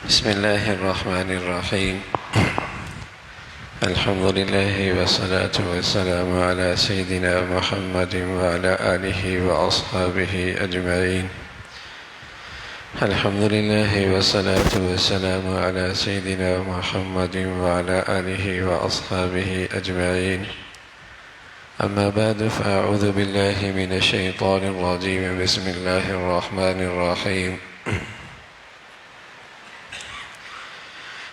بسم الله الرحمن الرحيم. الحمد لله والصلاة والسلام على سيدنا محمد وعلى آله وأصحابه أجمعين. الحمد لله والصلاة والسلام على سيدنا محمد وعلى آله وأصحابه أجمعين. أما بعد فأعوذ بالله من الشيطان الرجيم. بسم الله الرحمن الرحيم.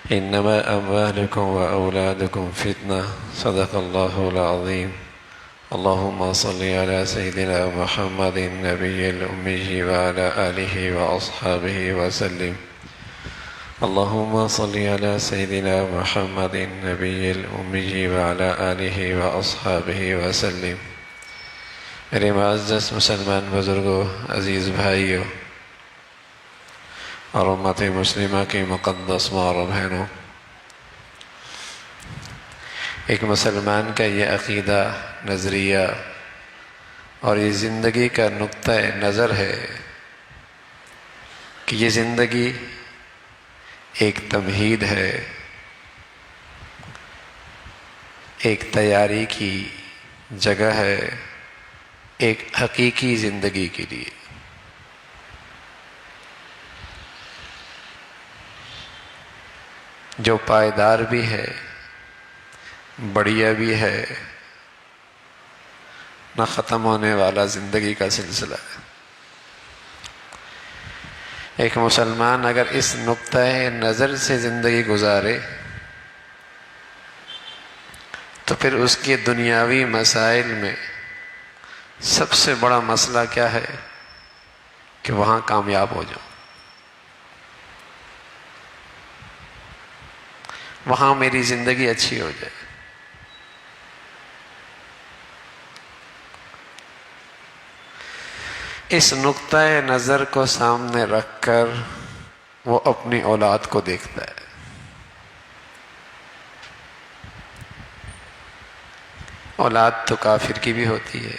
إنما أموالكم وأولادكم فتنة. صدق الله العظيم. اللهم صل على سيدنا محمد النبي الأمي وعلى آله وأصحابه وسلم. اللهم صل على سيدنا محمد النبي الأمي وعلى آله وأصحابه وسلم. میرے معزز مسلمان بزرگوں، عزیز بھائیوں اور امت مسلمہ کی مقدس ماں اور بہنوں، ایک مسلمان کا یہ عقیدہ، نظریہ اور یہ زندگی کا نقطہ نظر ہے کہ یہ زندگی ایک تمہید ہے، ایک تیاری کی جگہ ہے، ایک حقیقی زندگی کے لیے۔ جو پائیدار بھی ہے، بڑھیا بھی ہے، نہ ختم ہونے والا زندگی کا سلسلہ ہے۔ ایک مسلمان اگر اس نقطۂ نظر سے زندگی گزارے تو پھر اس کے دنیاوی مسائل میں سب سے بڑا مسئلہ کیا ہے کہ وہاں کامیاب ہو جاؤں، وہاں میری زندگی اچھی ہو جائے۔ اس نقطۂ نظر کو سامنے رکھ کر وہ اپنی اولاد کو دیکھتا ہے۔ اولاد تو کافر کی بھی ہوتی ہے،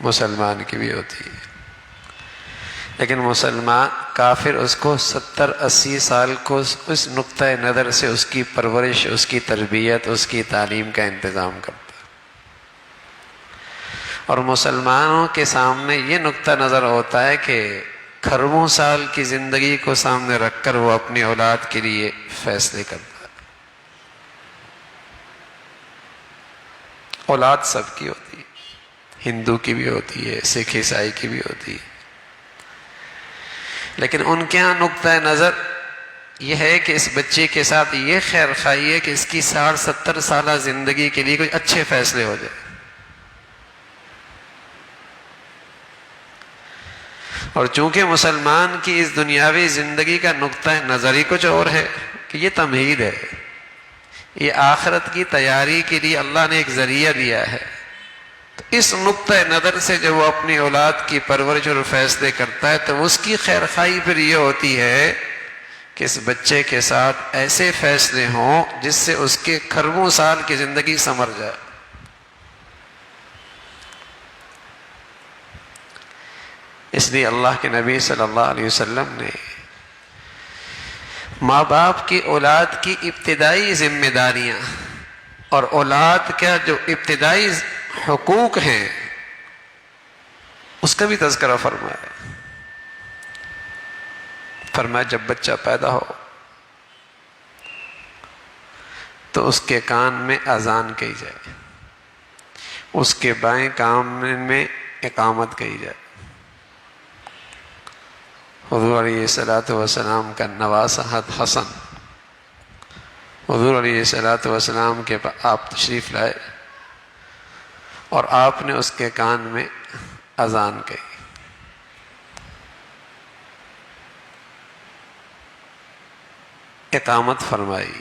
مسلمان کی بھی ہوتی ہے، لیکن مسلمان کافر اس کو 70-80 سال کو اس نقطۂ نظر سے اس کی پرورش، اس کی تربیت، اس کی تعلیم کا انتظام کرتا ہے، اور مسلمانوں کے سامنے یہ نقطہ نظر ہوتا ہے کہ کھربوں سال کی زندگی کو سامنے رکھ کر وہ اپنی اولاد کے لیے فیصلے کرتا ہے۔ اولاد سب کی ہوتی ہے، ہندو کی بھی ہوتی ہے، سکھ عیسائی کی بھی ہوتی ہے، لیکن ان کے ہاں نقطۂ نظر یہ ہے کہ اس بچے کے ساتھ یہ خیر خواہی ہے کہ اس کی 60-70 سالہ زندگی کے لیے کوئی اچھے فیصلے ہو جائے۔ اور چونکہ مسلمان کی اس دنیاوی زندگی کا نقطہ نظر ہی کچھ اور ہے کہ یہ تمہید ہے، یہ آخرت کی تیاری کے لیے اللہ نے ایک ذریعہ دیا ہے، تو اس نقطۂ نظر سے جب وہ اپنی اولاد کی پرورش اور فیصلے کرتا ہے تو اس کی خیر خواہی پھر یہ ہوتی ہے کہ اس بچے کے ساتھ ایسے فیصلے ہوں جس سے اس کے کھربوں سال کی زندگی سنور جائے۔ اس لیے اللہ کے نبی صلی اللہ علیہ وسلم نے ماں باپ کی اولاد کی ابتدائی ذمہ داریاں اور اولاد کا جو ابتدائی حقوق ہیں اس کا بھی تذکرہ فرمایا جب بچہ پیدا ہو تو اس کے کان میں اذان کہی جائے، اس کے بائیں کان میں اقامت کہی جائے۔ حضور علیہ الصلوۃ والسلام کا نواسہ حسن، حضور علیہ الصلوۃ والسلام کے پاس آپ تشریف لائے اور آپ نے اس کے کان میں اذان کہی۔ اقامت فرمائی۔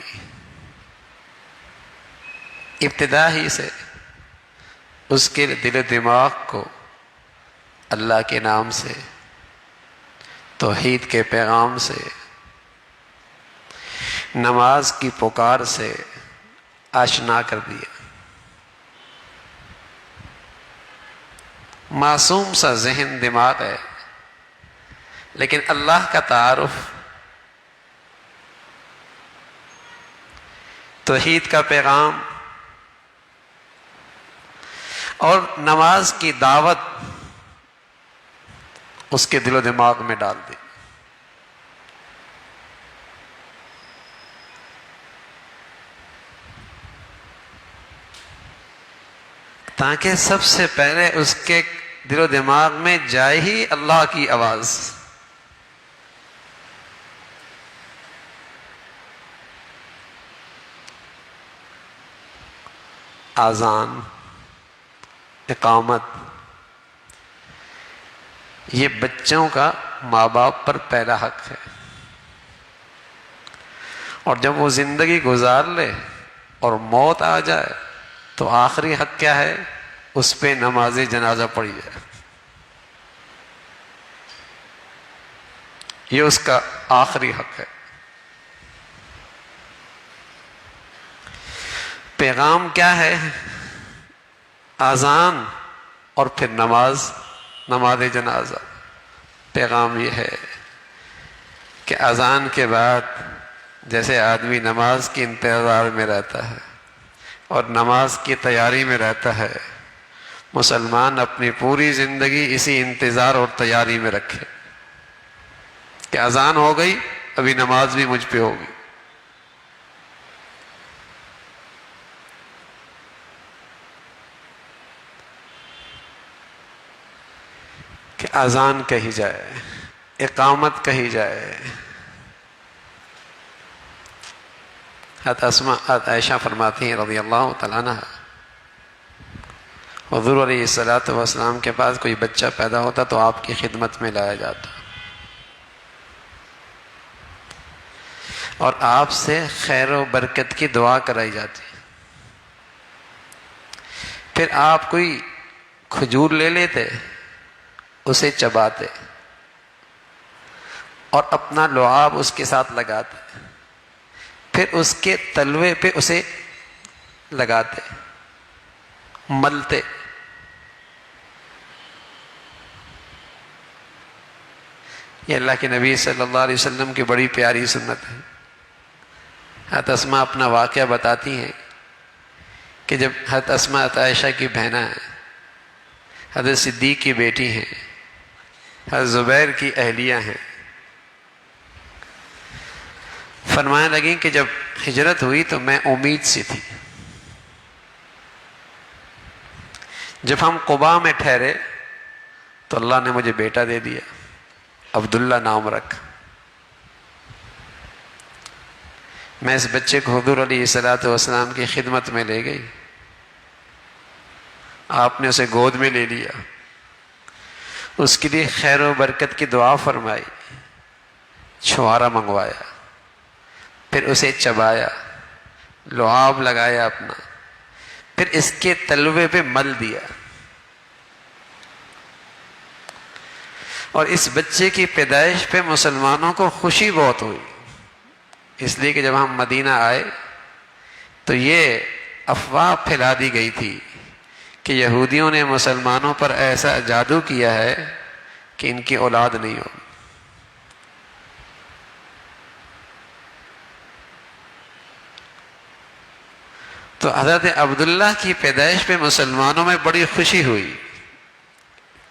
ابتدا ہی سے اس کے دل و دماغ کو اللہ کے نام سے، توحید کے پیغام سے، نماز کی پکار سے آشنا کر دیا۔ معصوم سا ذہن دماغ ہے، لیکن اللہ کا تعارف توحید کا پیغام اور نماز کی دعوت اس کے دل و دماغ میں ڈال دی، تاکہ سب سے پہلے اس کے دل و دماغ میں جائے ہی اللہ کی آواز۔ اذان، اقامت، یہ بچوں کا ماں باپ پر پہلا حق ہے، اور جب وہ زندگی گزار لے اور موت آ جائے تو آخری حق کیا ہے؟ اس پہ نماز جنازہ پڑھی جائے، یہ اس کا آخری حق ہے۔ پیغام کیا ہے؟ اذان اور پھر نماز جنازہ۔ پیغام یہ ہے کہ اذان کے بعد جیسے آدمی نماز کے انتظار میں رہتا ہے اور نماز کی تیاری میں رہتا ہے، مسلمان اپنی پوری زندگی اسی انتظار اور تیاری میں رکھے کہ اذان ہو گئی، ابھی نماز بھی مجھ پہ ہوگی۔ کہ اذان کہی جائے، اقامت کہی جائے۔ حضرت عائشہ فرماتی ہیں رضی اللہ تعالیٰ عنہ، حضور علیہ السلام کے پاس کوئی بچہ پیدا ہوتا تو آپ کی خدمت میں لایا جاتا اور آپ سے خیر و برکت کی دعا کرائی جاتی، پھر آپ کوئی کھجور لے لیتے، اسے چباتے اور اپنا لعاب اس کے ساتھ لگاتے، پھر اس کے تلوے پہ اسے لگاتے، ملتے۔ یہ اللہ کے نبی صلی اللہ علیہ وسلم کی بڑی پیاری سنت ہے۔ حضرت اسماء اپنا واقعہ بتاتی ہیں کہ جب حضرت اسماء عائشہ کی بہنہ ہیں، حضرت صدیق کی بیٹی ہیں، حضرت زبیر کی اہلیہ ہیں، فرمانے لگیں کہ جب ہجرت ہوئی تو میں امید سی تھی، جب ہم قباء میں ٹھہرے تو اللہ نے مجھے بیٹا دے دیا، عبداللہ نام رکھ۔ میں اس بچے کو حضور علیہ السلام کی خدمت میں لے گئی، آپ نے اسے گود میں لے لیا، اس کے لیے خیر و برکت کی دعا فرمائی، چھوارا منگوایا، پھر اسے چبایا، لعاب لگایا اپنا، پھر اس کے تلوے پہ مل دیا۔ اور اس بچے کی پیدائش پہ مسلمانوں کو خوشی بہت ہوئی، اس لیے کہ جب ہم مدینہ آئے تو یہ افواہ پھیلا دی گئی تھی کہ یہودیوں نے مسلمانوں پر ایسا جادو کیا ہے کہ ان کی اولاد نہیں ہو۔ تو حضرت عبداللہ کی پیدائش پہ مسلمانوں میں بڑی خوشی ہوئی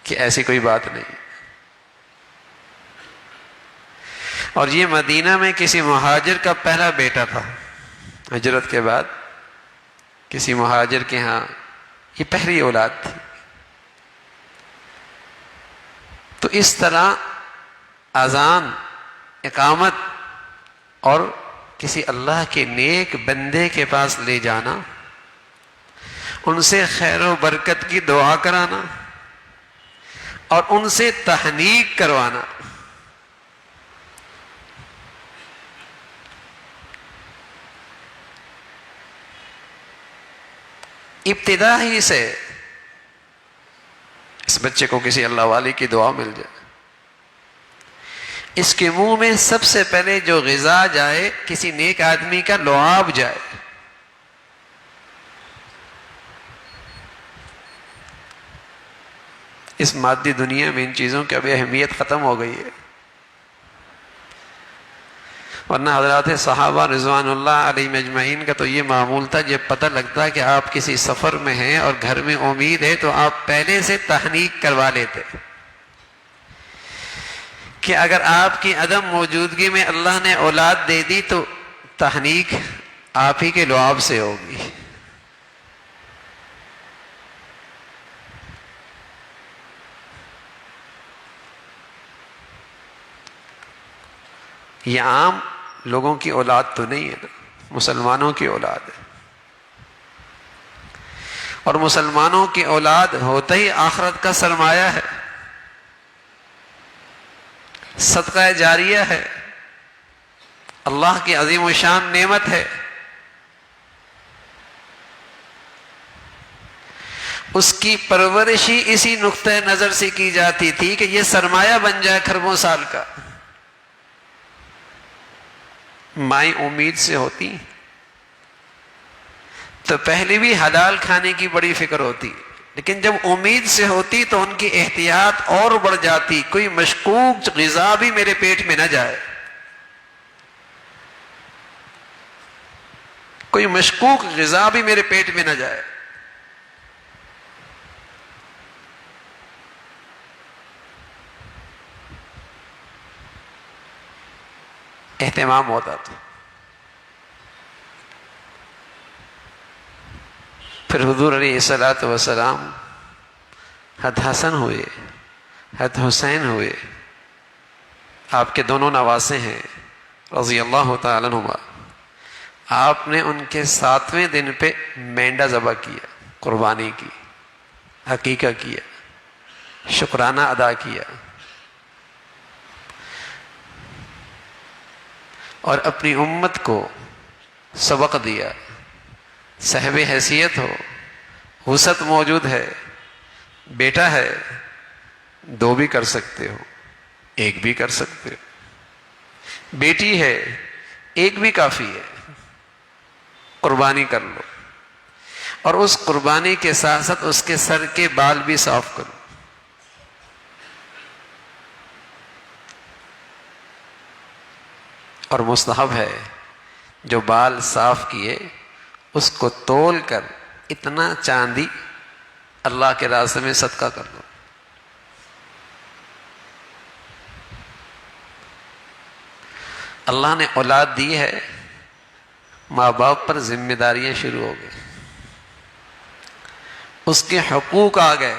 کہ ایسی کوئی بات نہیں۔ اور یہ مدینہ میں کسی مہاجر کا پہلا بیٹا تھا، ہجرت کے بعد کسی مہاجر کے ہاں یہ پہلی اولاد تھی۔ تو اس طرح اذان، اقامت اور کسی اللہ کے نیک بندے کے پاس لے جانا، ان سے خیر و برکت کی دعا کرانا اور ان سے تہنیک کروانا، ابتدا ہی سے اس بچے کو کسی اللہ والی کی دعا مل جائے، اس کے منہ میں سب سے پہلے جو غذا جائے کسی نیک آدمی کا لعاب جائے۔ اس مادی دنیا میں ان چیزوں کی اب اہمیت ختم ہو گئی ہے۔ ورنہ حضرات صحابہ رضوان اللہ علیہ اجمعین کا تو یہ معمول تھا، جب پتہ لگتا کہ آپ کسی سفر میں ہیں اور گھر میں امید ہے تو آپ پہلے سے تحنیک کروا لیتے کہ اگر آپ کی عدم موجودگی میں اللہ نے اولاد دے دی تو تحنیک آپ ہی کے لعاب سے ہوگی۔ یہ عام لوگوں کی اولاد تو نہیں ہے نا، مسلمانوں کی اولاد ہے، اور مسلمانوں کی اولاد ہوتا ہی آخرت کا سرمایہ ہے، صدقہ جاریہ ہے، اللہ کی عظیم الشان نعمت ہے۔ اس کی پرورش ہی اسی نقطہ نظر سے کی جاتی تھی کہ یہ سرمایہ بن جائے کھربوں سال کا۔ مائیں امید سے ہوتی تو پہلے بھی حلال کھانے کی بڑی فکر ہوتی، لیکن جب امید سے ہوتی تو ان کی احتیاط اور بڑھ جاتی، کوئی مشکوک غذا بھی میرے پیٹ میں نہ جائے، کوئی مشکوک غذا بھی میرے پیٹ میں نہ جائے۔ اہتمام ہوتا تھا۔ پھر حضور علیہ الصلوۃ والسلام حد حسن ہوئے، حد حسین ہوئے، آپ کے دونوں نواسے ہیں رضی اللہ تعالیٰ عنہما۔ آپ نے ان کے 7ویں دن پہ مینڈا ذبح کیا، قربانی کی، عقیقہ کیا، شکرانہ ادا کیا، اور اپنی امت کو سبق دیا۔ صاحب حیثیت ہو، وسعت موجود ہے، بیٹا ہے، 2 بھی کر سکتے ہو، 1 بھی کر سکتے ہو، بیٹی ہے، 1 بھی کافی ہے، قربانی کر لو، اور اس قربانی کے ساتھ ساتھ اس کے سر کے بال بھی صاف کرو۔ اور مستحب ہے جو بال صاف کیے اس کو تول کر اتنا چاندی اللہ کے راستے میں صدقہ کر دو۔ اللہ نے اولاد دی ہے، ماں باپ پر ذمہ داریاں شروع ہو گئی، اس کے حقوق آ گئے۔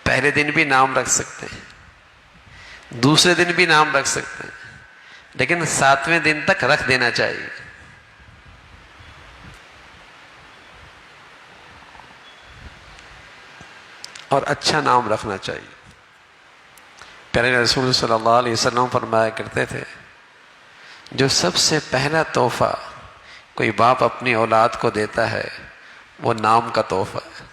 پہلے دن بھی نام رکھ سکتے ہیں، دوسرے دن بھی نام رکھ سکتے ہیں، لیکن 7ویں دن تک رکھ دینا چاہیے۔ اور اچھا نام رکھنا چاہیے۔ پیارے رسول صلی اللہ علیہ وسلم فرمایا کرتے تھے، جو سب سے پہلا تحفہ کوئی باپ اپنی اولاد کو دیتا ہے وہ نام کا تحفہ ہے۔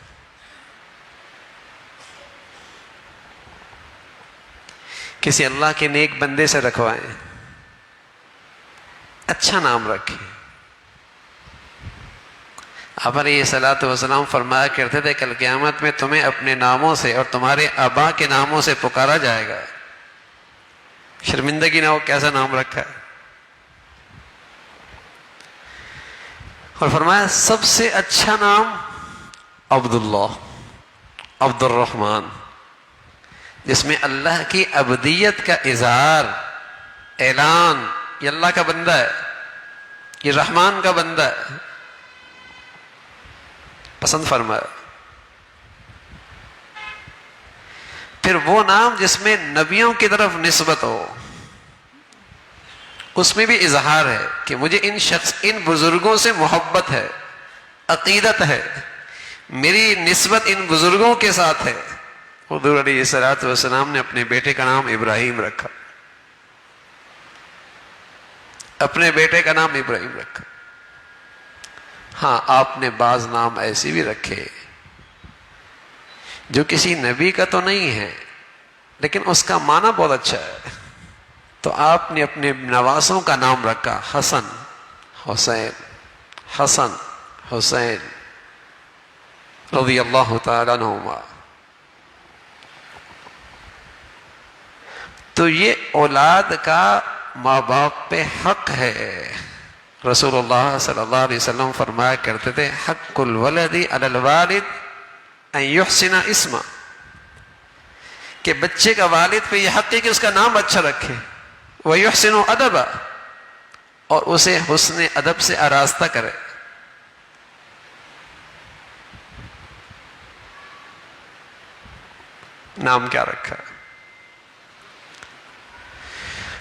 کسی اللہ کے نیک بندے سے رکھوائیں، اچھا نام رکھیں۔ آپ علیہ الصلوۃ والسلام فرمایا کرتے تھے کل قیامت میں تمہیں اپنے ناموں سے اور تمہارے آبا کے ناموں سے پکارا جائے گا، شرمندگی نہ ہو کیسا نام رکھا ہے۔ اور فرمایا سب سے اچھا نام عبداللہ، عبد الرحمن، جس میں اللہ کی عبدیت کا اظہار، اعلان، یہ اللہ کا بندہ ہے، یہ رحمان کا بندہ ہے، پسند فرمایا۔ پھر وہ نام جس میں نبیوں کی طرف نسبت ہو، اس میں بھی اظہار ہے کہ مجھے ان بزرگوں سے محبت ہے، عقیدت ہے، میری نسبت ان بزرگوں کے ساتھ ہے۔ حضور علیہ الصلوۃ والسلام نے اپنے بیٹے کا نام ابراہیم رکھا، اپنے بیٹے کا نام ابراہیم رکھا۔ ہاں، آپ نے بعض نام ایسے بھی رکھے جو کسی نبی کا تو نہیں ہے لیکن اس کا معنی بہت اچھا ہے، تو آپ نے اپنے نواسوں کا نام رکھا حسن، حسین، حسن، حسین رضی اللہ تعالیٰ عنہما۔ تو یہ اولاد کا ماں باپ پہ حق ہے. رسول اللہ صلی اللہ علیہ وسلم فرمایا کرتے تھے حق الولد علی الوالد ان یحسن اسمہ، کہ بچے کا والد پہ یہ حق ہے کہ اس کا نام اچھا رکھے، ویحسن ادبہ، اور اسے حسن ادب سے آراستہ کرے. نام کیا رکھا؟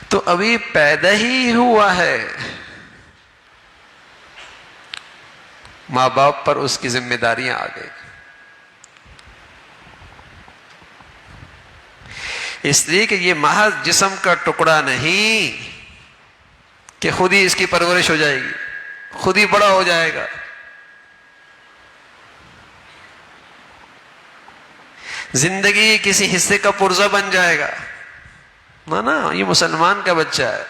تو ابھی پیدا ہی ہوا ہے، ماں باپ پر اس کی ذمہ داریاں آ گئی. اس لیے کہ یہ محض جسم کا ٹکڑا نہیں کہ خود ہی اس کی پرورش ہو جائے گی، خود ہی بڑا ہو جائے گا. زندگی کسی حصے کا پرزہ بن جائے گا. نا یہ مسلمان کا بچہ ہے.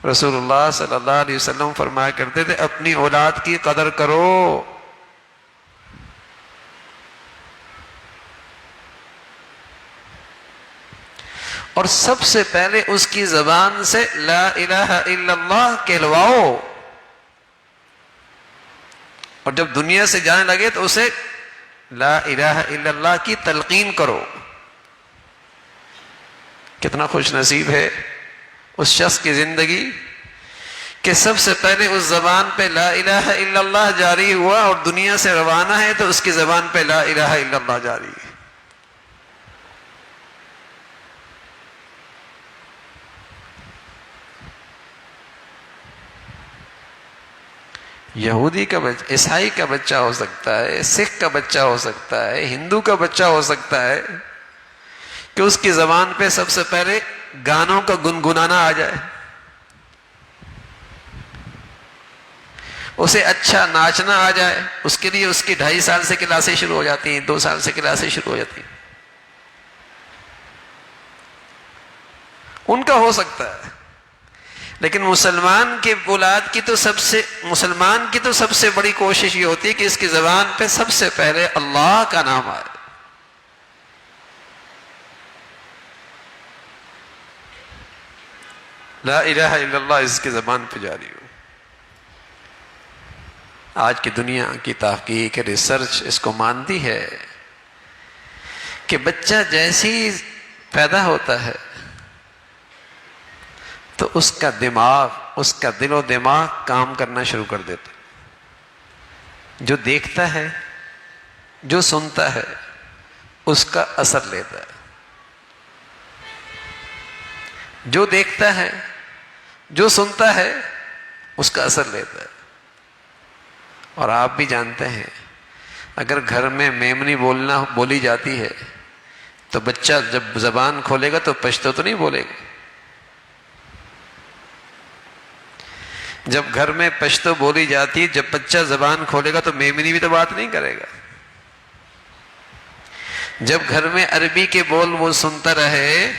رسول اللہ صلی اللہ علیہ وسلم فرمایا کرتے تھے اپنی اولاد کی قدر کرو. اور سب سے پہلے اس کی زبان سے لا الہ الا اللہ کہلواؤ، اور جب دنیا سے جانے لگے تو اسے لا الہ الا اللہ کی تلقین کرو. کتنا خوش نصیب ہے اس شخص کی زندگی کہ سب سے پہلے اس زبان پہ لا الہ الا اللہ جاری ہوا، اور دنیا سے روانہ ہے تو اس کی زبان پہ لا الہ الا اللہ جاری ہے. یہودی کا بچہ، عیسائی کا بچہ ہو سکتا ہے، سکھ کا بچہ ہو سکتا ہے، ہندو کا بچہ ہو سکتا ہے کہ اس کی زبان پہ سب سے پہلے گانوں کا گنگنانا آ جائے، اسے اچھا ناچنا آ جائے. اس کے لیے اس کی 2.5 سال سے کلاسیں شروع ہو جاتی ہیں، 2 سال سے کلاسیں شروع ہو جاتی ہیں. ان کا ہو سکتا ہے. لیکن مسلمان کی اولاد کی تو مسلمان کی تو سب سے بڑی کوشش یہ ہوتی ہے کہ اس کی زبان پہ سب سے پہلے اللہ کا نام آئے. لا الہ الا اللہ اس کی زبان پہ جاری ہو. آج کی دنیا کی تحقیق ریسرچ اس کو مانتی ہے کہ بچہ جیسی پیدا ہوتا ہے تو اس کا دماغ، اس کا دل و دماغ کام کرنا شروع کر دیتا. جو دیکھتا ہے، جو سنتا ہے، اس کا اثر لیتا ہے. جو دیکھتا ہے، جو سنتا ہے، اس کا اثر لیتا ہے. اور آپ بھی جانتے ہیں اگر گھر میں میمنی بولی جاتی ہے تو بچہ جب زبان کھولے گا تو پشتو تو نہیں بولے گا. جب گھر میں پشتو بولی جاتی ہے، جب بچہ زبان کھولے گا تو میمنی بھی تو بات نہیں کرے گا. جب گھر میں عربی کے بول وہ سنتا رہے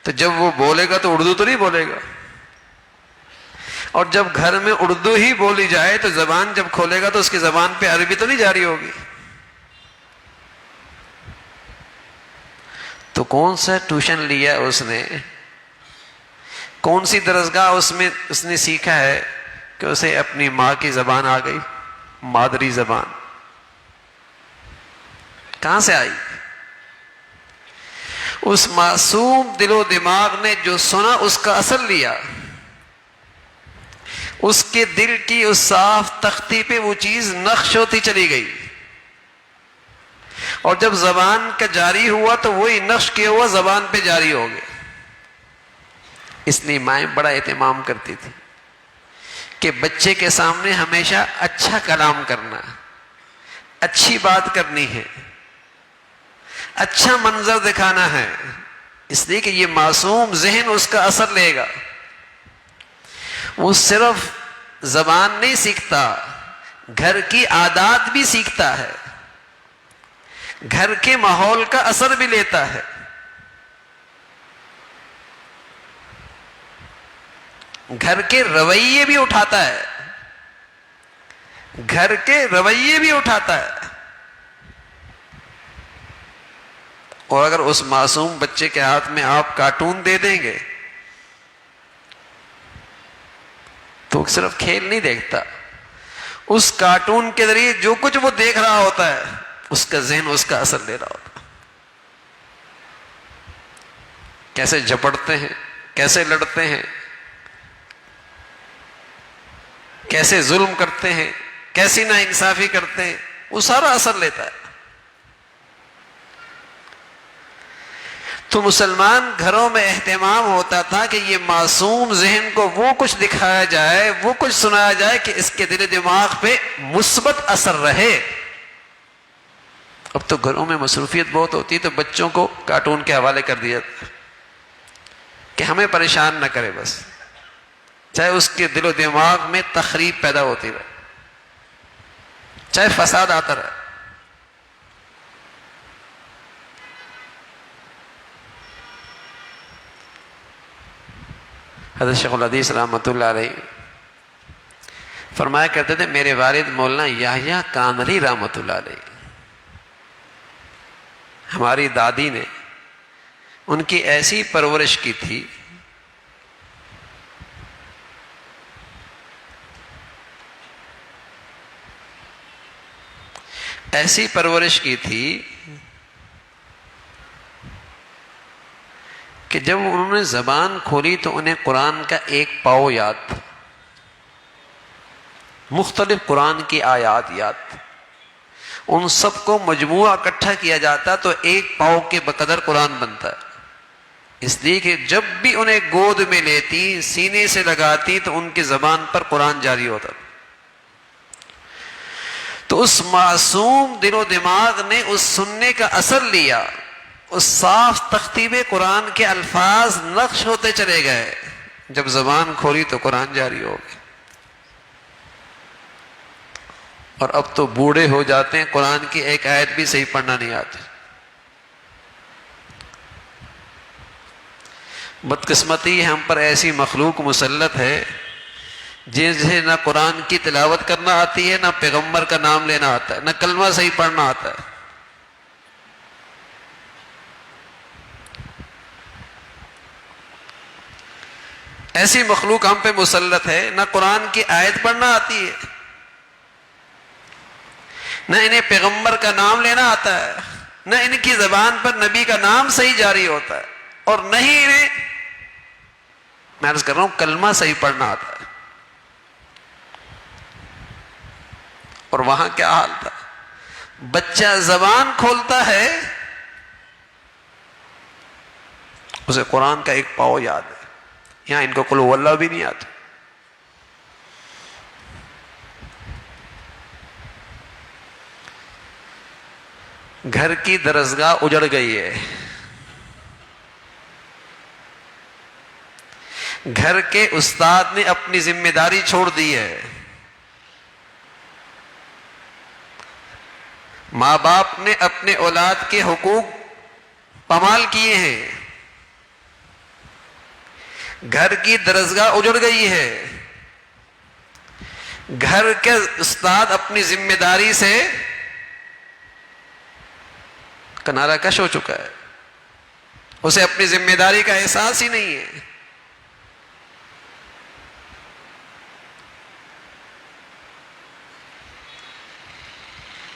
تو جب وہ بولے گا تو اردو تو نہیں بولے گا. اور جب گھر میں اردو ہی بولی جائے تو زبان جب کھولے گا تو اس کی زبان پہ عربی تو نہیں جاری ہوگی. تو کون سا ٹیوشن لیا اس نے، کون سی درسگاہ اس نے سیکھا ہے کہ اسے اپنی ماں کی زبان آ گئی، مادری زبان کہاں سے آئی؟ اس معصوم دل و دماغ نے جو سنا اس کا اثر لیا، اس کے دل کی اس صاف تختی پہ وہ چیز نقش ہوتی چلی گئی، اور جب زبان کا جاری ہوا تو وہی نقش کیا ہوا زبان پہ جاری ہو گیا. اس لیے مائیں بڑا اہتمام کرتی تھی کہ بچے کے سامنے ہمیشہ اچھا کلام کرنا، اچھی بات کرنی ہے، اچھا منظر دکھانا ہے. اس لیے کہ یہ معصوم ذہن اس کا اثر لے گا. وہ صرف زبان نہیں سیکھتا، گھر کی عادات بھی سیکھتا ہے، گھر کے ماحول کا اثر بھی لیتا ہے. گھر کے رویے بھی اٹھاتا ہے، گھر کے رویے بھی اٹھاتا ہے. اور اگر اس معصوم بچے کے ہاتھ میں آپ کارٹون دے دیں گے تو صرف کھیل نہیں دیکھتا، اس کارٹون کے ذریعے جو کچھ وہ دیکھ رہا ہوتا ہے اس کا ذہن اس کا اثر لے رہا ہوتا ہے. کیسے جھپٹتے ہیں، کیسے لڑتے ہیں، کیسے ظلم کرتے ہیں، کیسی ناانصافی کرتے ہیں، وہ سارا اثر لیتا ہے. تو مسلمان گھروں میں اہتمام ہوتا تھا کہ یہ معصوم ذہن کو وہ کچھ دکھایا جائے، وہ کچھ سنایا جائے کہ اس کے دل دماغ پہ مثبت اثر رہے. اب تو گھروں میں مصروفیت بہت ہوتی ہے تو بچوں کو کارٹون کے حوالے کر دیا کہ ہمیں پریشان نہ کرے، بس چاہے اس کے دل و دماغ میں تخریب پیدا ہوتی رہے، چاہے فساد آتا رہے. حضرت شیخ الحدیث رحمۃ اللہ علیہ فرمایا کرتے تھے، میرے والد مولانا یحییٰ کانری رحمۃ اللہ علیہ، ہماری دادی نے ان کی ایسی پرورش کی تھی کہ جب انہوں نے زبان کھولی تو انہیں قرآن کا ایک پاؤ یاد تھا، مختلف قرآن کی آیات یاد تھی. ان سب کو مجموعہ اکٹھا کیا جاتا تو ایک پاؤ کے بقدر قرآن بنتا ہے. اس لیے کہ جب بھی انہیں گود میں لیتی، سینے سے لگاتی تو ان کی زبان پر قرآن جاری ہوتا. تو اس معصوم دل و دماغ نے اس سننے کا اثر لیا، اس صاف تختیب قرآن کے الفاظ نقش ہوتے چلے گئے. جب زبان کھولی تو قرآن جاری ہو گیا. اور اب تو بوڑھے ہو جاتے ہیں، قرآن کی ایک آیت بھی صحیح پڑھنا نہیں آتی. بدقسمتی ہم پر ایسی مخلوق مسلط ہے جسے نہ قرآن کی تلاوت کرنا آتی ہے، نہ پیغمبر کا نام لینا آتا ہے، نہ کلمہ صحیح پڑھنا آتا ہے. ایسی مخلوق ہم پہ مسلط ہے، نہ قرآن کی آیت پڑھنا آتی ہے، نہ انہیں پیغمبر کا نام لینا آتا ہے، نہ ان کی زبان پر نبی کا نام صحیح جاری ہوتا ہے، اور نہ ہی انہیں، میں عرض کر رہا ہوں، کلمہ صحیح پڑھنا آتا ہے. اور وہاں کیا حال تھا، بچہ زبان کھولتا ہے اسے قرآن کا ایک پاؤ یاد ہے. یہاں ان کو قل هو اللہ بھی نہیں آتا. گھر کی درسگاہ اجڑ گئی ہے، گھر کے استاد نے اپنی ذمہ داری چھوڑ دی ہے، ماں باپ نے اپنے اولاد کے حقوق پامال کیے ہیں، گھر کی درسگاہ اجڑ گئی ہے، گھر کے استاد اپنی ذمہ داری سے کنارہ کش ہو چکا ہے، اسے اپنی ذمہ داری کا احساس ہی نہیں ہے.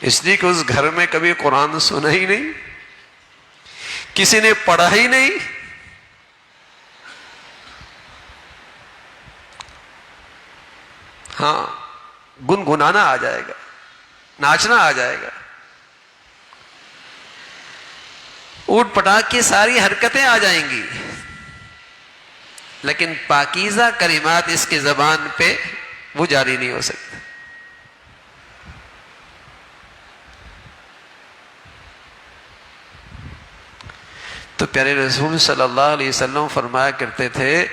اس لیے کہ اس گھر میں کبھی قرآن سنا ہی نہیں، کسی نے پڑھا ہی نہیں. ہاں، گنگنانا آ جائے گا، ناچنا آ جائے گا، اوٹ پٹاک کی ساری حرکتیں آ جائیں گی، لیکن پاکیزہ کلمات اس کی زبان پہ وہ جاری نہیں ہو سکتے. تو پیارے رسول صلی اللہ علیہ وسلم فرمایا کرتے تھے،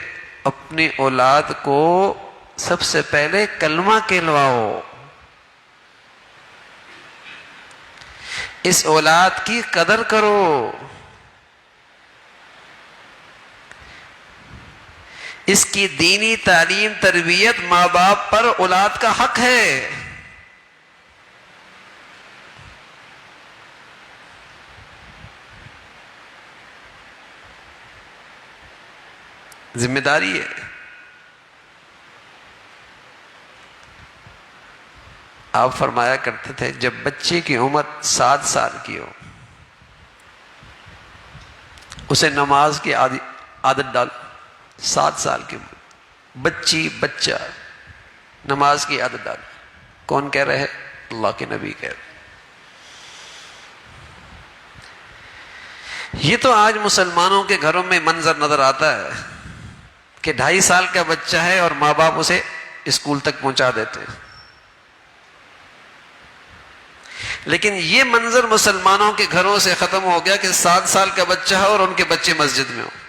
اپنی اولاد کو سب سے پہلے کلمہ کہلواؤ، اس اولاد کی قدر کرو، اس کی دینی تعلیم تربیت ماں باپ پر اولاد کا حق ہے. ذمہ داری ہے. آپ فرمایا کرتے تھے جب بچے کی عمر 7 سال کی ہو اسے نماز کی عادت ڈالو. 7 سال کی عمر بچہ نماز کی عادت ڈالو. کون کہہ رہے؟ اللہ کے نبی کہہ رہے. یہ تو آج مسلمانوں کے گھروں میں منظر نظر آتا ہے کہ 2.5 سال کا بچہ ہے اور ماں باپ اسے اسکول تک پہنچا دیتے ہیں. لیکن یہ منظر مسلمانوں کے گھروں سے ختم ہو گیا کہ 7 سال کا بچہ ہے اور ان کے بچے مسجد میں ہوں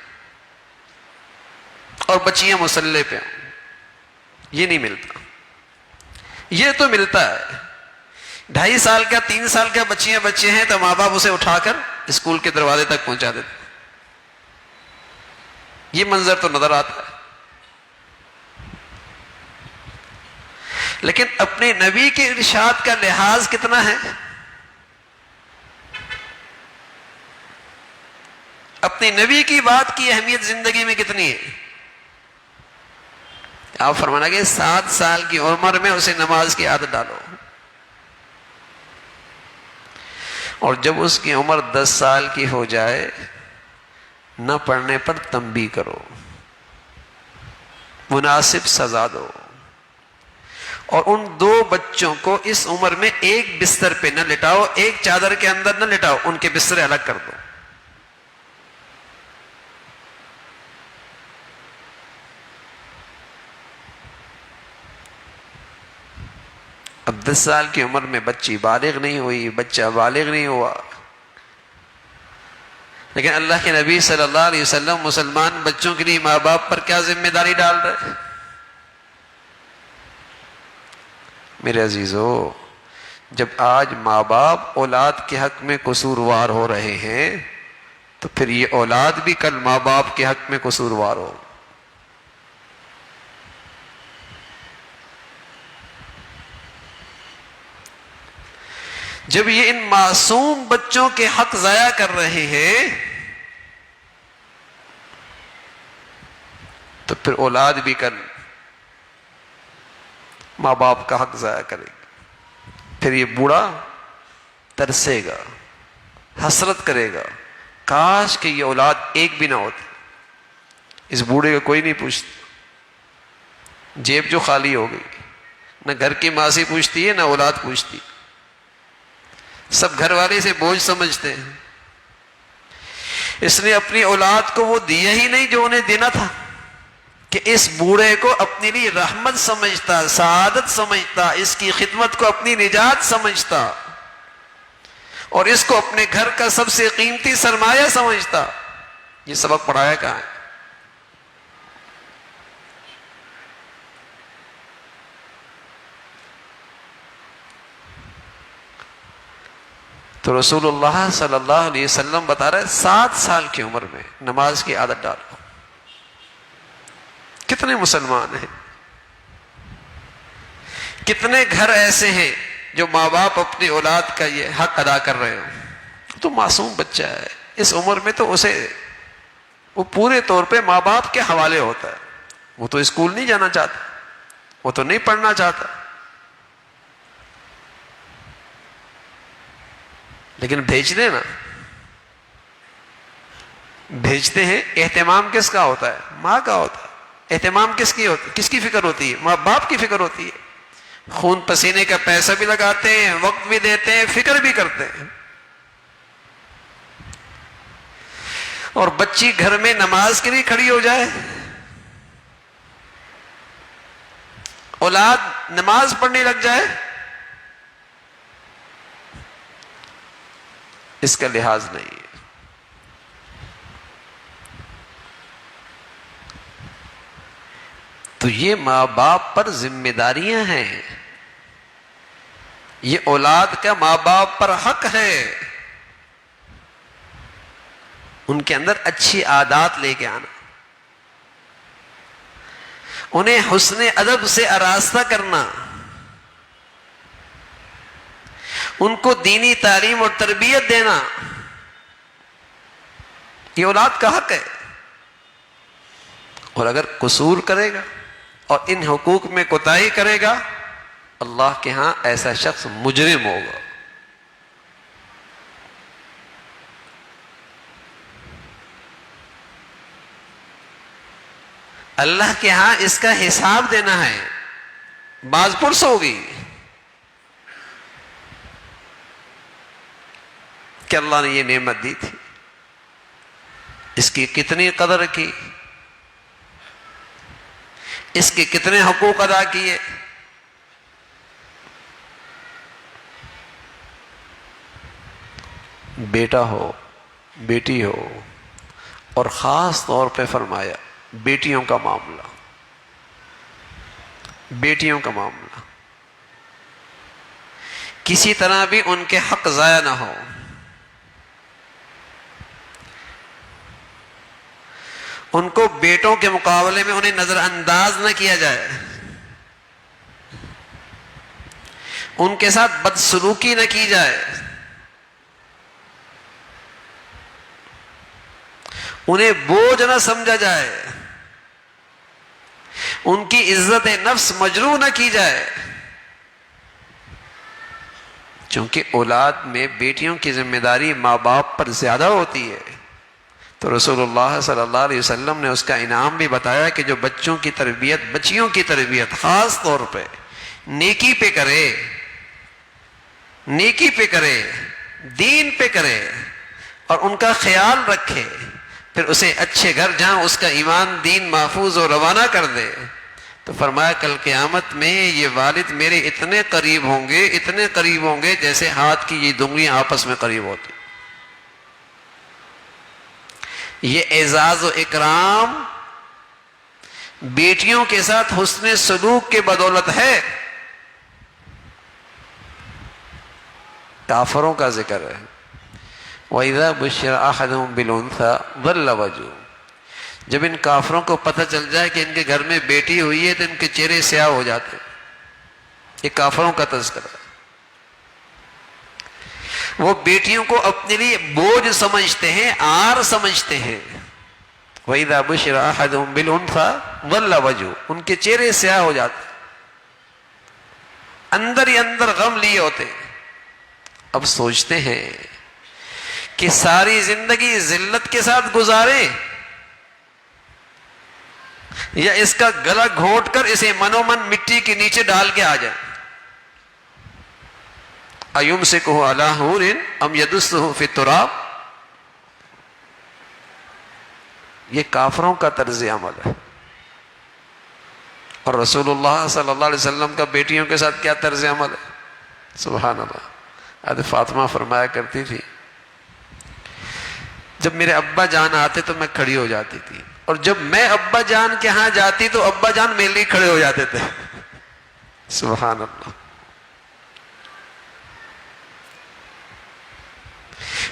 اور بچیاں مصلی پہ ہوں. یہ نہیں ملتا. یہ تو ملتا ہے 2.5 سال کا 3 سال کا بچے ہیں تو ماں باپ اسے اٹھا کر اسکول کے دروازے تک پہنچا دیتے. یہ منظر تو نظر آتا ہے. لیکن اپنے نبی کے ارشاد کا لحاظ کتنا ہے؟ اپنے نبی کی بات کی اہمیت زندگی میں کتنی ہے؟ آپ فرمانا کہ 7 سال کی عمر میں اسے نماز کی عادت ڈالو اور جب اس کی عمر 10 سال کی ہو جائے نہ پڑھنے پر تنبیہ کرو، مناسب سزا دو، اور ان 2 بچوں کو اس عمر میں ایک بستر پہ نہ لٹاؤ، ایک چادر کے اندر نہ لٹاؤ، ان کے بسترے الگ کر دو. اب 10 سال کی عمر میں بچی بالغ نہیں ہوئی، بچہ بالغ نہیں ہوا، لیکن اللہ کے نبی صلی اللہ علیہ وسلم مسلمان بچوں کے لیے ماں باپ پر کیا ذمہ داری ڈال رہے؟ میرے عزیزو، جب آج ماں باپ اولاد کے حق میں قصوروار ہو رہے ہیں تو پھر یہ اولاد بھی کل ماں باپ کے حق میں قصوروار ہو. جب یہ ان معصوم بچوں کے حق ضائع کر رہے ہیں تو پھر اولاد بھی کل ماں باپ کا حق ضائع کرے گی. پھر یہ بوڑھا ترسے گا، حسرت کرے گا، کاش کہ یہ اولاد ایک بھی نہ ہوتی. اس بوڑھے کو کوئی نہیں پوچھتا، جیب جو خالی ہو گئی، نہ گھر کی ماں سے پوچھتی ہے نہ اولاد پوچھتی. سب گھر والے سے بوجھ سمجھتے ہیں. اس نے اپنی اولاد کو وہ دیا ہی نہیں جو انہیں دینا تھا، کہ اس بوڑھے کو اپنے لیے رحمت سمجھتا، سعادت سمجھتا، اس کی خدمت کو اپنی نجات سمجھتا اور اس کو اپنے گھر کا سب سے قیمتی سرمایہ سمجھتا. یہ سبق پڑھایا کہاں ہے؟ تو رسول اللہ صلی اللہ علیہ وسلم بتا رہے 7 سال کی عمر میں نماز کی عادت ڈالو. کتنے مسلمان ہیں، کتنے گھر ایسے ہیں جو ماں باپ اپنی اولاد کا یہ حق ادا کر رہے ہوں. تو معصوم بچہ ہے، اس عمر میں تو اسے وہ پورے طور پہ ماں باپ کے حوالے ہوتا ہے. وہ تو اسکول نہیں جانا چاہتا، وہ تو نہیں پڑھنا چاہتا، لیکن بھیج دیں نا. بھیجتے ہیں. اہتمام کس کا ہوتا ہے؟ ماں کا ہوتا ہے. اہتمام کس کی ہوتی؟ کس کی فکر ہوتی ہے؟ ماں باپ کی فکر ہوتی ہے. خون پسینے کا پیسہ بھی لگاتے ہیں، وقت بھی دیتے ہیں، فکر بھی کرتے ہیں. اور بچی گھر میں نماز کے لیے کھڑی ہو جائے، اولاد نماز پڑھنے لگ جائے، اس کا لحاظ نہیں ہے. تو یہ ماں باپ پر ذمہ داریاں ہیں، یہ اولاد کا ماں باپ پر حق ہے. ان کے اندر اچھی عادات لے کے آنا، انہیں حسن ادب سے آراستہ کرنا، ان کو دینی تعلیم اور تربیت دینا، یہ اولاد کا حق ہے. اور اگر قصور کرے گا اور ان حقوق میں کوتاہی کرے گا، اللہ کے ہاں ایسا شخص مجرم ہوگا۔ اللہ کے ہاں اس کا حساب دینا ہے، باز پرس ہوگی کہ اللہ نے یہ نعمت دی تھی، اس کی کتنی قدر کی، اس کے کتنے حقوق ادا کیے۔ بیٹا ہو، بیٹی ہو، اور خاص طور پہ فرمایا بیٹیوں کا معاملہ، بیٹیوں کا معاملہ، کسی طرح بھی ان کے حق ضائع نہ ہو۔ ان کو بیٹوں کے مقابلے میں انہیں نظر انداز نہ کیا جائے، ان کے ساتھ بدسلوکی نہ کی جائے، انہیں بوجھ نہ سمجھا جائے، ان کی عزت نفس مجروح نہ کی جائے، چونکہ اولاد میں بیٹیوں کی ذمہ داری ماں باپ پر زیادہ ہوتی ہے۔ تو رسول اللہ صلی اللہ علیہ وسلم نے اس کا انعام بھی بتایا کہ جو بچوں کی تربیت، بچیوں کی تربیت خاص طور پہ نیکی پہ کرے، نیکی پہ کرے، دین پہ کرے اور ان کا خیال رکھے، پھر اسے اچھے گھر جہاں اس کا ایمان دین محفوظ و روانہ کر دے، تو فرمایا کل قیامت میں یہ والد میرے اتنے قریب ہوں گے، اتنے قریب ہوں گے جیسے ہاتھ کی یہ دنگلیاں آپس میں قریب ہوتی۔ یہ اعزاز و اکرام بیٹیوں کے ساتھ حسن سلوک کے بدولت ہے۔ کافروں کا ذکر ہے، وَإِذَا بُشِّرَ أَحَدُهُم بِالْأُنثَىٰ ظَلَّ وَجْهُهُ، جب ان کافروں کو پتہ چل جائے کہ ان کے گھر میں بیٹی ہوئی ہے تو ان کے چہرے سیاہ ہو جاتے۔ یہ کافروں کا تذکرہ ہے۔ وہ بیٹیوں کو اپنے لیے بوجھ سمجھتے ہیں، آر سمجھتے ہیں۔ وَإِذَا بُشِّرَ أَحَدُهُم بِالْأُنثَىٰ ظَلَّ وَجْهُهُ، ان کے چہرے سیاہ ہو جاتے، اندر ہی اندر غم لیے ہوتے۔ اب سوچتے ہیں کہ ساری زندگی ذلت کے ساتھ گزاریں یا اس کا گلا گھونٹ کر اسے منو من مٹی کے نیچے ڈال کے آ جائیں۔ اَيُمْسِكُهُ عَلَىٰ هُورٍ أَمْ يَدُسُّهُ فِي التُّرَابِ، یہ کافروں کا طرز عمل ہے۔ اور رسول اللہ صلی اللہ علیہ وسلم کا بیٹیوں کے ساتھ کیا طرز عمل ہے، سبحان اللہ۔ حضرت فاطمہ فرمایا کرتی تھی جب میرے ابا جان آتے تو میں کھڑی ہو جاتی تھی، اور جب میں ابا جان کے ہاں جاتی تو ابا جان میرے لیے کھڑے ہو جاتے تھے، سبحان اللہ۔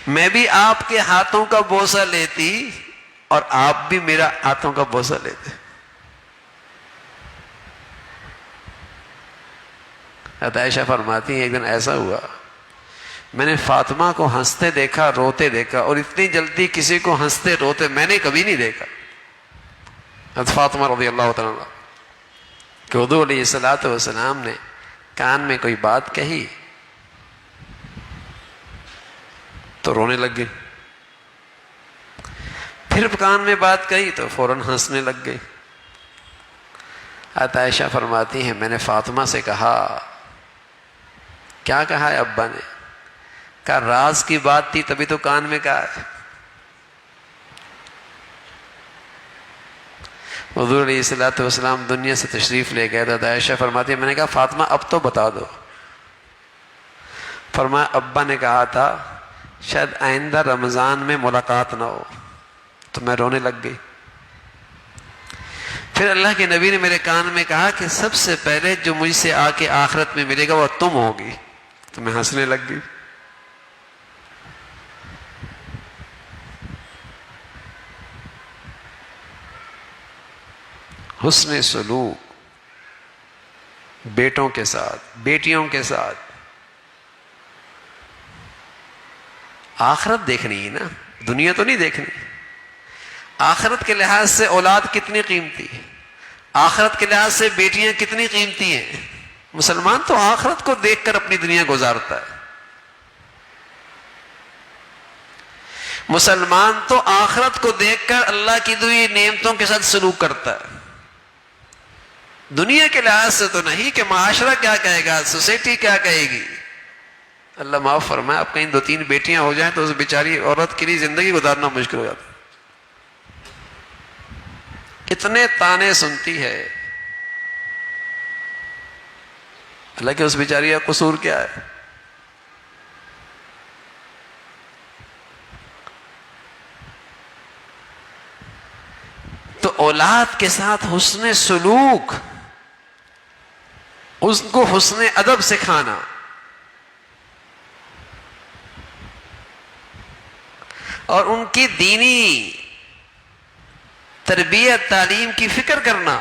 میں بھی آپ کے ہاتھوں کا بوسہ لیتی اور آپ بھی میرا ہاتھوں کا بوسہ لیتے۔ حضرت عائشہ فرماتی ہیں ایک دن ایسا ہوا، میں نے فاطمہ کو ہنستے دیکھا، روتے دیکھا، اور اتنی جلدی کسی کو ہنستے روتے میں نے کبھی نہیں دیکھا۔ حضرت فاطمہ رضی اللہ تعالیٰ عنہ کہ حضور علیہ الصلوۃ والسلام نے کان میں کوئی بات کہی تو رونے لگ گئی، پھر کان میں بات کہی تو فوراً ہنسنے لگ گئی۔ حضرت عائشہ فرماتی ہیں میں نے فاطمہ سے کہا، کیا کہا ہے ابا نے؟ کہا راز کی بات تھی تبھی تو کان میں کہا ہے۔ حضور علیہ الصلوۃ والسلام دنیا سے تشریف لے گئے تو عائشہ فرماتی ہے میں نے کہا فاطمہ اب تو بتا دو۔ فرمایا ابا نے کہا تھا شاید آئندہ رمضان میں ملاقات نہ ہو، تو میں رونے لگ گئی۔ پھر اللہ کے نبی نے میرے کان میں کہا کہ سب سے پہلے جو مجھ سے آ کے آخرت میں ملے گا وہ تم ہوگی، تو میں ہنسنے لگ گئی۔ حسن سلوک بیٹوں کے ساتھ، بیٹیوں کے ساتھ۔ آخرت دیکھنی ہے نا، دنیا تو نہیں دیکھنی۔ آخرت کے لحاظ سے اولاد کتنی قیمتی ہے، آخرت کے لحاظ سے بیٹیاں کتنی قیمتی ہیں. مسلمان تو آخرت کو دیکھ کر اپنی دنیا گزارتا ہے. مسلمان تو آخرت کو دیکھ کر اللہ کی دی نعمتوں کے ساتھ سلوک کرتا ہے. دنیا کے لحاظ سے تو نہیں کہ معاشرہ کیا کہے گا، سوسائٹی کیا کہے گی. اللہ معاف فرمائے، اب کہیں 2-3 بیٹیاں ہو جائیں تو اس بیچاری عورت کے لیے زندگی گزارنا مشکل ہو جاتا. کتنے تانے سنتی ہے. حالانکہ اس بیچاری کا قصور کیا ہے؟ تو اولاد کے ساتھ حسن سلوک، اس کو حسن ادب سکھانا، اور ان کی دینی تربیت تعلیم کی فکر کرنا،